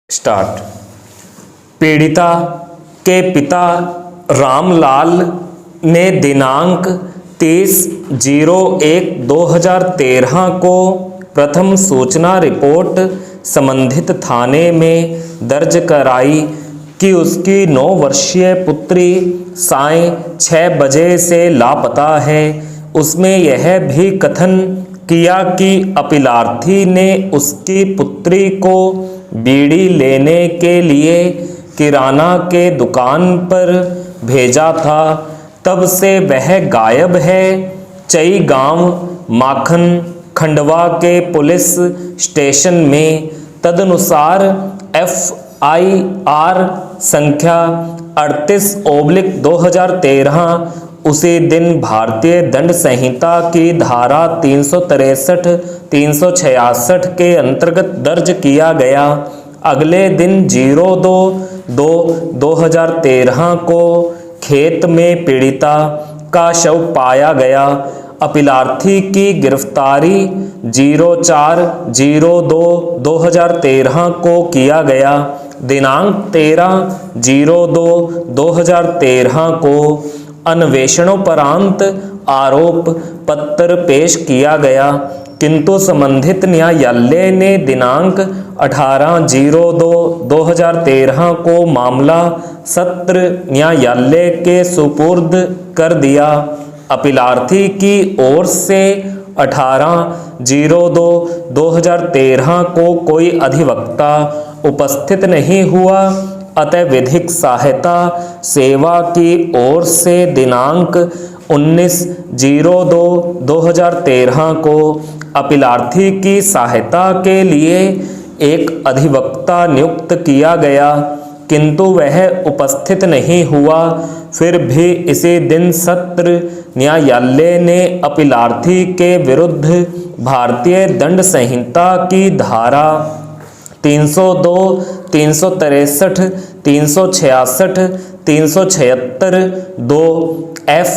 Start. पीड़िता के पिता रामलाल ने दिनांक 30/01/2013 को प्रथम सूचना रिपोर्ट संबंधित थाने में दर्ज कराई कि उसकी 9 वर्षीय पुत्री सायं 6 बजे से लापता है। उसमें यह भी कथन किया कि अपीलार्थी ने उसकी पुत्री को बीड़ी लेने के लिए किराना के दुकान पर भेजा था, तब से वह गायब है। चई गांव माखन खंडवा के पुलिस स्टेशन में तदनुसार FIR संख्या 38/2013 उसी दिन भारतीय दंड संहिता की धारा 363, 366 के अंतर्गत दर्ज किया गया। अगले दिन 02/02/2013 को खेत में पीड़िता का शव पाया गया। अपीलार्थी की गिरफ्तारी 04/02/2013 को किया गया। दिनांक 13/02/2013 को अन्वेषणोपरांत आरोप पत्र पेश किया गया, किंतु संबंधित न्यायालय ने दिनांक 18/02/2013 को मामला सत्र न्यायालय के सुपुर्द कर दिया। अपीलार्थी की ओर से 18/02/2013 को कोई अधिवक्ता उपस्थित नहीं हुआ, अतः विधिक सहायता सेवा की ओर से दिनांक 19/02/2013 को अपीलार्थी की सहायता के लिए एक अधिवक्ता नियुक्त किया गया, किंतु वह उपस्थित नहीं हुआ। फिर भी इसी दिन सत्र न्यायालय ने अपीलार्थी के विरुद्ध भारतीय दंड संहिता की धारा 302, 363, 366, 376, 2F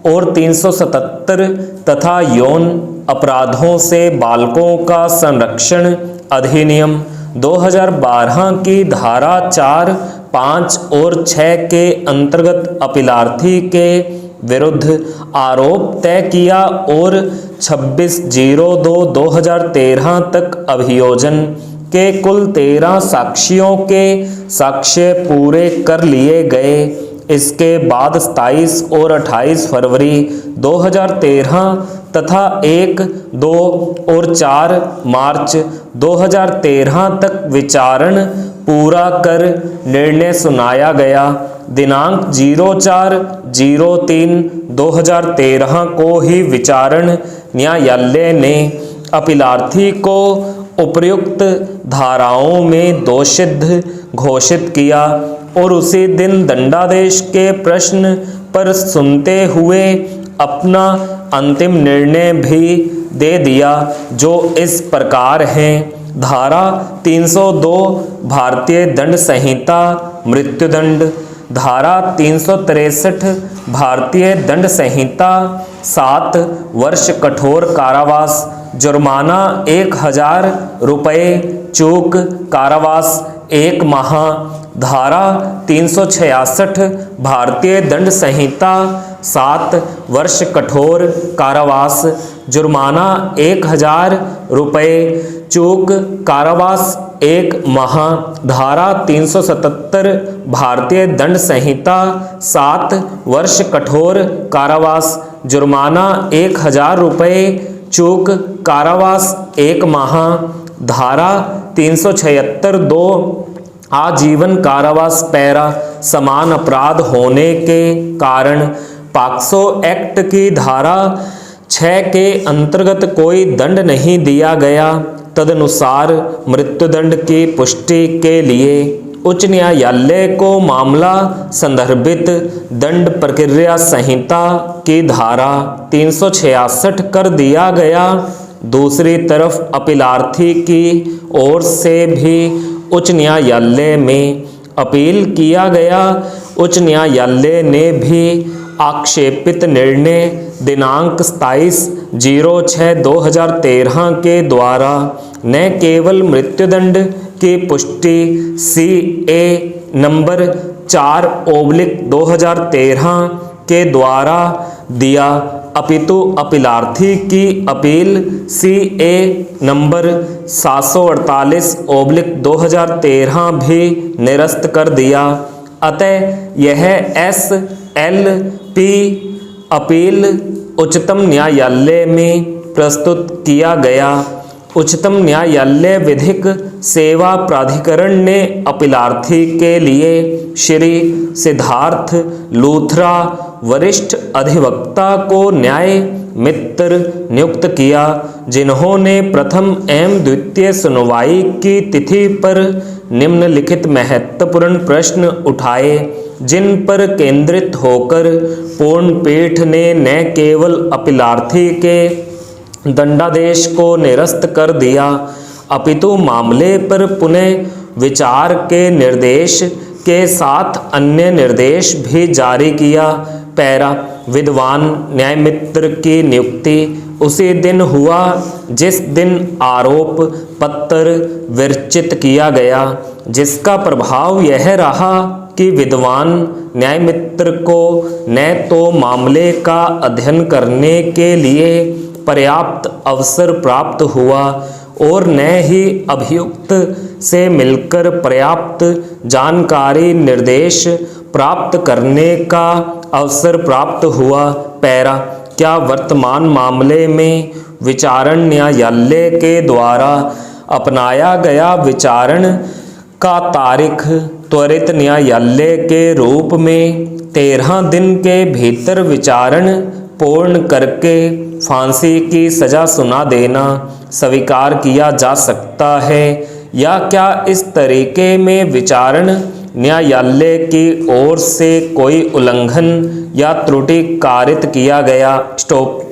और 377 तथा यौन अपराधों से बालकों का संरक्षण अधिनियम 2012 की धारा 4, 5 और 6 के अंतर्गत अपीलार्थी के विरुद्ध आरोप तय किया और 26/02/2013 तक अभियोजन के कुल 13 साक्षियों के साक्ष्य पूरे कर लिए गए। इसके बाद 27 और 28 फरवरी 2013 तथा 1, 2 और 4 मार्च 2013 तक विचारण पूरा कर निर्णय सुनाया गया। दिनांक 04/03/2013 को ही विचारण न्यायालय ने अपीलार्थी को उपर्युक्त धाराओं में दोषित घोषित किया और उसी दिन दंडादेश के प्रश्न पर सुनते हुए अपना अंतिम निर्णय भी दे दिया, जो इस प्रकार है। धारा 302 भारतीय दंड संहिता मृत्युदंड। धारा 363 भारतीय दंड संहिता 7 वर्ष कठोर कारावास, जुर्माना 1000 रुपये, चूक कारावास 1 माह। धारा 366 भारतीय दंड संहिता 7 वर्ष कठोर कारावास, जुर्माना 1000 रुपये, चूक कारावास 1 माह। धारा 377 भारतीय दंड संहिता 7 वर्ष कठोर कारावास, जुर्माना 1000 रुपये, चूक कारावास 1 माह। धारा 376 2 आजीवन कारावास पैरा समान अपराध होने के कारण पॉक्सो एक्ट की धारा 6 के अंतर्गत कोई दंड नहीं दिया गया। तदनुसार मृत्युदंड की पुष्टि के लिए उच्च न्यायालय को मामला संदर्भित दंड प्रक्रिया संहिता की धारा 366 कर दिया गया। दूसरी तरफ अपीलार्थी की ओर से भी उच्च न्यायालय में अपील किया गया। उच्च न्यायालय ने भी आक्षेपित निर्णय दिनांक 27/06/2013 के द्वारा न केवल मृत्युदंड की पुष्टि CA नंबर 4/2013 के द्वारा दिया, अपितु अपीलार्थी की अपील CA नंबर 748/2013 भी निरस्त कर दिया। अतः यह SLP अपील उच्चतम न्यायालय में प्रस्तुत किया गया। उच्चतम न्यायालय विधिक सेवा प्राधिकरण ने अपीलार्थी के लिए श्री सिद्धार्थ लूथरा वरिष्ठ अधिवक्ता को न्याय मित्र नियुक्त किया, जिन्होंने प्रथम एवं द्वितीय सुनवाई की तिथि पर निम्नलिखित महत्वपूर्ण प्रश्न उठाए, जिन पर केंद्रित होकर पूर्ण पीठ ने न केवल अपीलार्थी के दंडादेश को निरस्त कर दिया, अपितु मामले पर पुनः विचार के निर्देश के साथ अन्य निर्देश भी जारी किया। पैरा विद्वान न्यायमित्र की नियुक्ति उसी दिन हुआ जिस दिन आरोप पत्र विरचित किया गया, जिसका प्रभाव यह रहा कि विद्वान न्यायमित्र को न तो मामले का अध्ययन करने के लिए पर्याप्त अवसर प्राप्त हुआ और न ही अभियुक्त से मिलकर पर्याप्त जानकारी निर्देश प्राप्त करने का अवसर प्राप्त हुआ। पैरा क्या वर्तमान मामले में विचारण न्यायालय के द्वारा अपनाया गया विचारण का तारीख त्वरित न्यायालय के रूप में 13 दिन के भीतर विचारण पूर्ण करके फांसी की सजा सुना देना स्वीकार किया जा सकता है, या क्या इस तरीके में विचारण न्यायालय की ओर से कोई उल्लंघन या त्रुटि कारित किया गया। स्टॉप।